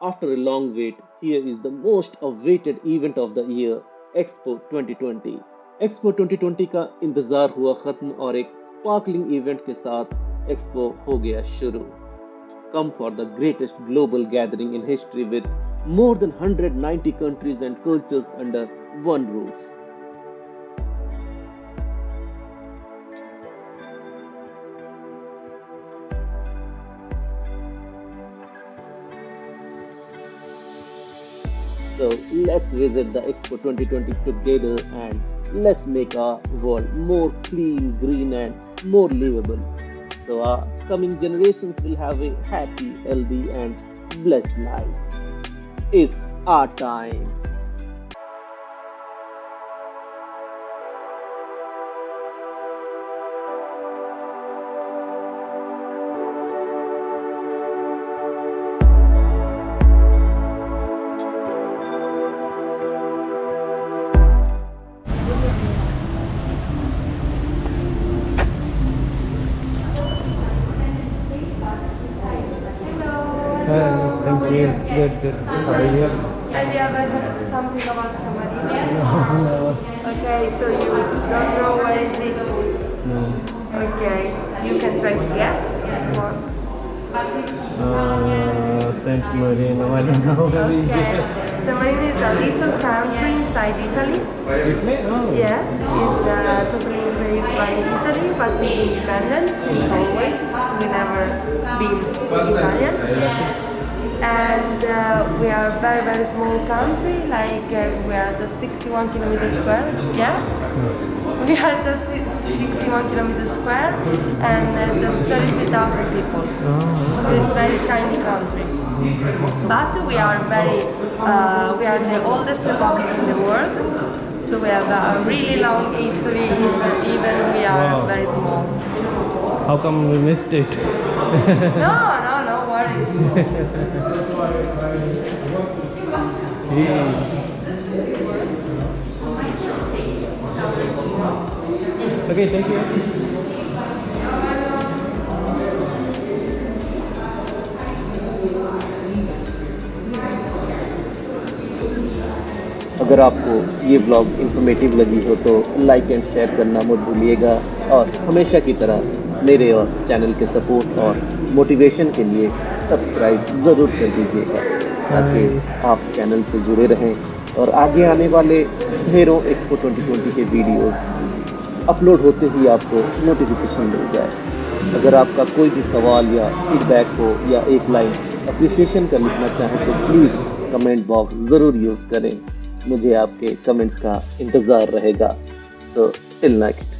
After a long wait, here is the most awaited event of the year, Expo 2020। Expo 2020 का इंतजार हुआ खत्म और एक स्पार्कलिंग इवेंट के साथ एक्सपो हो गया शुरू। Come for the greatest global gathering in history with more than 190 countries and cultures under one roof. So let's visit the Expo 2020 together and let's make our world more clean, green, and more livable. So our coming generations will have a happy, healthy, and blessed life. It's our time. Thank you. Good, good. How are you? And you have something about somebody? No. Okay, so you don't know where is it? No. Okay, you can try to guess. Or, Saint Marino. I don't know. okay, San Marino is a little country inside Italy. Italy? Oh. Yes, it's totally raised by Italy, but it's independent since always. We never been Italian. And we are a very, very small country, like we are just 61 kilometers square, yeah? We are just 61 kilometers square and just 33,000 people. So it's a very tiny country. But we are we are the oldest republic in the world. So we have a really long history, even we are very small. How come we missed it? No worries. Okay, thank you. अगर आपको ये blog informative लगी हो तो like and share करना मत भूलिएगा और हमेशा की तरह मेरे और चैनल के सपोर्ट और मोटिवेशन के लिए सब्सक्राइब ज़रूर कर दीजिएगा ताकि आप चैनल से जुड़े रहें और आगे आने वाले ढेरों एक्सपो 2020 के वीडियोस अपलोड होते ही आपको नोटिफिकेशन मिल जाए। अगर आपका कोई भी सवाल या फीडबैक हो या एक लाइन अप्रिसिएशन का लिखना चाहें तो प्लीज़ कमेंट बॉक्स ज़रूर यूज़ करें। मुझे आपके कमेंट्स का इंतज़ार रहेगा। So till next.